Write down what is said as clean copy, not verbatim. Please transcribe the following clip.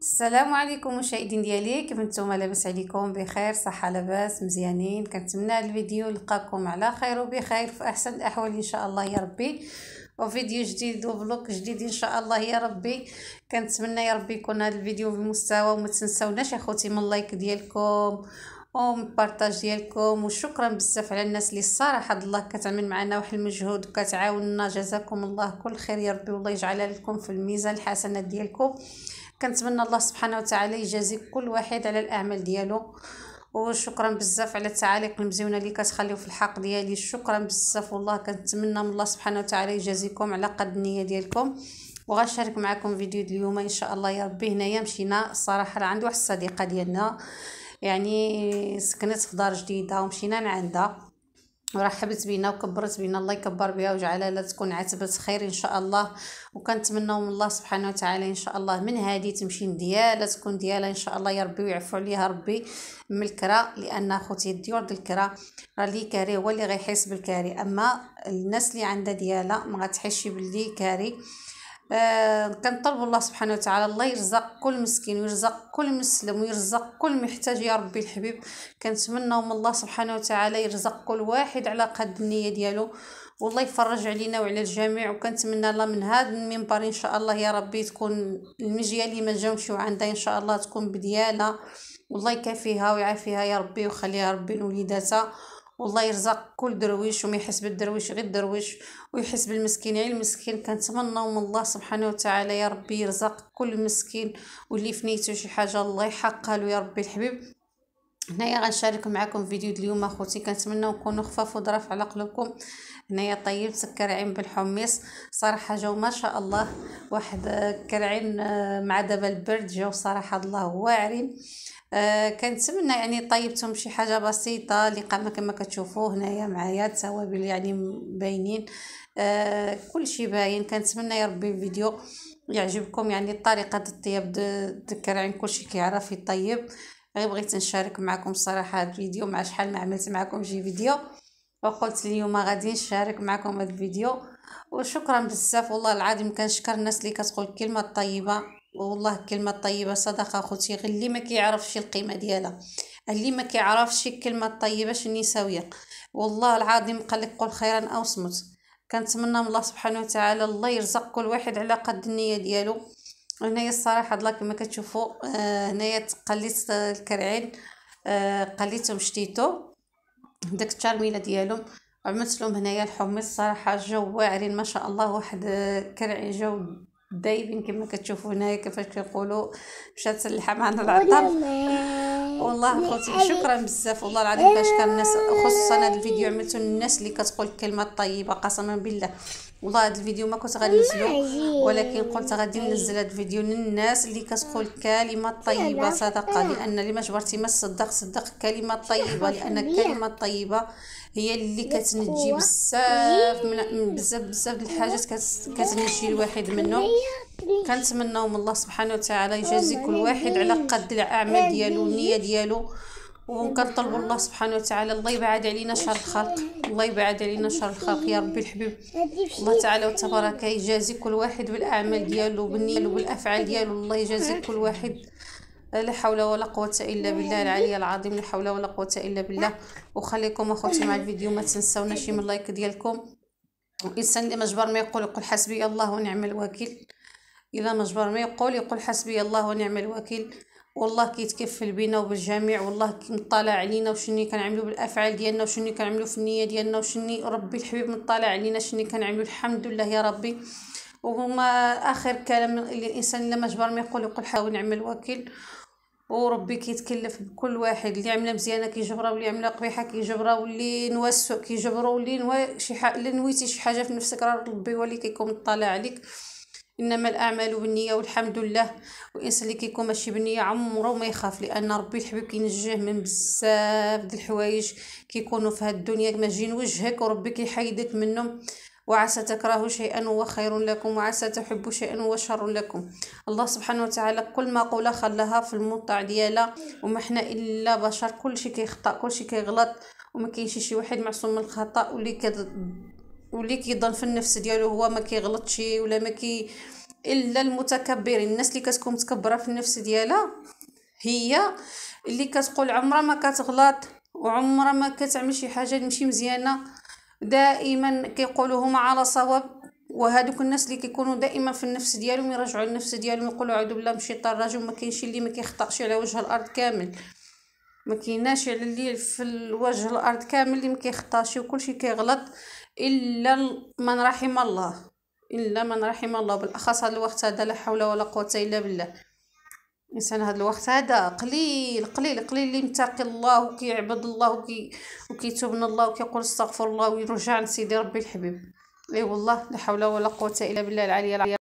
السلام عليكم مشاهدين ديالي، كيف نتوما؟ لاباس عليكم؟ بخير صحه لاباس مزيانين؟ كنتمنى هذا الفيديو يلقاكم على خير وبخير في احسن الاحوال ان شاء الله يا ربي. وفيديو جديد وفلوق جديد ان شاء الله يا ربي. كنتمنى يا ربي يكون هذا الفيديو بمستوى، وما تنساوناش اخوتي من اللايك ديالكم ومن البارطاج ديالكم، وشكرا بزاف على الناس اللي الصراحه الله كتعمل معنا واحد المجهود وكتعاوننا. جزاكم الله كل خير يا ربي، والله يجعلها لكم في الميزان الحسنات ديالكم. كنتمنى الله سبحانه وتعالى يجازي كل واحد على الاعمال ديالو. وشكرا بزاف على التعاليق المزيونه اللي كتخليو في الحق ديالي، شكرا بزاف والله. كنتمنى من الله سبحانه وتعالى يجازيكم على قد النيه ديالكم. وغنشارك معكم فيديو اليوم ان شاء الله يا ربي. هنايا مشينا الصراحه لعند واحد الصديقه ديالنا، يعني سكنت في دار جديده ومشينا لعندها ورحبت بينا وكبرت بينا، الله يكبر بها وجعلها لا تكون عتبه خير ان شاء الله. وكنتمنوا من الله سبحانه وتعالى ان شاء الله من هذه تمشي ديالها تكون ديالها ان شاء الله يا ربي، ويعفو عليها ربي من الكرا، لان اخوتي الديور ديال الكرا راه اللي كاري هو اللي غيحس بالكاري، اما الناس اللي عندها ديالها ما غتحسش باللي كاري. كنطلب الله سبحانه وتعالى الله يرزق كل مسكين ويرزق كل مسلم ويرزق كل محتاج يا ربي الحبيب. كنتمنى من الله سبحانه وتعالى يرزق كل واحد على قد النيه ديالو، والله يفرج علينا وعلى الجميع. وكنتمنى الله من هذا المنبر ان شاء الله يا ربي تكون المجيه اللي ما جاوش وعندها ان شاء الله تكون بديالها، والله يكافيها ويعافيها يا ربي ويخليها ربي لوليداتها. والله يرزق كل درويش وما يحس بالدرويش غير الدرويش، ويحس بالمسكين غير المسكين. كنتمنى من الله سبحانه وتعالى يا ربي يرزق كل مسكين، واللي في نيته شي حاجه الله يحققها له يا ربي الحبيب. هنايا غنشارك معكم فيديو اليوم اخوتي، كنتمنى نكونوا خفاف وظراف على قلوبكم. هنايا طيبت كرعين بالحمص، صراحه جاو ما شاء الله واحد كرعين مع دابا البرد جاو صراحه الله واعرين. كنتمنى يعني طيبتهم شي حاجه بسيطه اللي قامه كما كتشوفوا هنايا معايا التوابل يعني باينين، كل شيء باين. كنتمنى يا ربي الفيديو يعجبكم، يعني طريقه الطياب الكرعين كلشي كيعرف يطيب. غير بغيت نشارك معكم الصراحه هذا الفيديو، مع شحال ما عملت معكم شي فيديو وقلت اليوم غادي نشارك معكم هذا الفيديو. وشكرا بزاف والله العظيم، كنشكر الناس اللي كتقول الكلمه الطيبه، والله الكلمه الطيبه صدقه اخوتي، غير اللي ما كيعرفش القيمه ديالها، اللي ما كيعرفش الكلمه الطيبه شنو يساويه، والله العظيم قال لك قل خيرا او صمت. كنتمنى من الله سبحانه وتعالى الله يرزق كل واحد على قد النيه ديالو. هنايا الصراحه الله كما كتشوفوا هنايا قليت الكرعين، قليتهم شتيتو داك الترميله ديالهم، وعملت لهم هنايا الحمص. صراحه جاو واعرين ما شاء الله، واحد كرعين جاو دايبين كما كتشوفوا هنايا كيفاش كيقولوا مشات اللحم عن العطر. والله اخوتي شكرا بزاف والله العظيم، كنشكر الناس، خصوصا هذا الفيديو عملته للناس اللي كتقول الكلمه الطيبه. قسما بالله والله هذا الفيديو ما كنت غنزلو، ولكن قلت غادي ننزل هذا الفيديو للناس اللي كتقول كلمه طيبه صدقه، لان اللي ما جبرتي ما صدق كلمه طيبه، لان الكلمه الطيبه هي اللي كتنجي بزاف من بزاف الحاجات كتنجي الواحد منهم. كنتمناو من الله سبحانه وتعالى يجازي كل واحد على قد الاعمال ديالو والنيه ديالو. وكنطلبوا الله سبحانه وتعالى الله يبعد علينا شر الخلق، الله يبعد علينا شر الخلق يا ربي الحبيب. الله تعالى وتبارك يجازي كل واحد بالاعمال ديالو بالنيه وبالافعال ديالو، الله يجازي كل واحد. لا حول ولا قوه الا بالله العلي العظيم، لا حول ولا قوه الا بالله. وخليكم اخوتي مع الفيديو، ما تنساوناش من لايك ديالكم. الانسان اللي مجبر ما يقول حسبي الله ونعم الوكيل، الا مجبر ما يقول حسبي الله ونعم الوكيل. والله كيتكفل بينا وبالجميع، والله مطلع علينا وشني كنعملوا بالافعال ديالنا وشني كنعملوا في النيه ديالنا وشني ربي الحبيب مطلع علينا شني كنعملوا. الحمد لله يا ربي. وهما اخر كلام الانسان الا مجبر ما يقول حسبي ونعم الوكيل. وربي كيتكلف بكل واحد، اللي عمله مزيانه كيجبرها، واللي عمله قبيحه كيجبرها، واللي نوى السوء كيجبرها، واللي نوى شي حاجه اللي نويتي شي حاجه في نفسك راه ربي هو اللي كيكون مطلع عليك. انما الاعمال بالنيه والحمد لله. والانسان اللي كيكون ماشي بالنيه عمره ما يخاف، لان ربي الحبيب كينجيه من بزاف د الحوايج كيكونوا في هاد الدنيا ماجين وجهك، وربي كيحيدك منهم. وعسى تكرهوا شيئا وهو خير لكم، وعسى تحبوا شيئا وهو شر لكم. الله سبحانه وتعالى كل ما قولها خلاها في الموضع ديالها، وما حنا الا بشر، كلشي كيخطا كلشي كيغلط، وما كاينش شي واحد معصوم من الخطا. واللي كيظن في النفس ديالو هو ما كيغلطش ولا ما الا المتكبرين. الناس اللي كتكون متكبره في النفس ديالها هي اللي كتقول عمرها ما كتغلط وعمرها ما كتعمل شي حاجه ماشي مزيانه، دائما كيقولوا هما على صواب. وهذوك الناس اللي كيكونوا دائما في النفس ديالهم يرجعوا النفس ديالهم يقولوا اعوذ بالله من الشيطان الرجيم. ما كاينش اللي ما كيخطاش على وجه الارض كامل، ما كايناش على اللي في وجه الارض كامل اللي ما كيخطاش، وكلشي كيغلط الا من رحم الله، الا من رحم الله. بالاخص هذا الوقت هذا لا حول ولا قوه الا بالله. الانسان هذا الوقت هذا قليل قليل قليل اللي متقي الله وكيعبد الله وكيتوب من الله وكيقول استغفر الله ويرجع لسيدي ربي الحبيب. اي والله لا حول ولا قوه الا بالله العلي العظيم.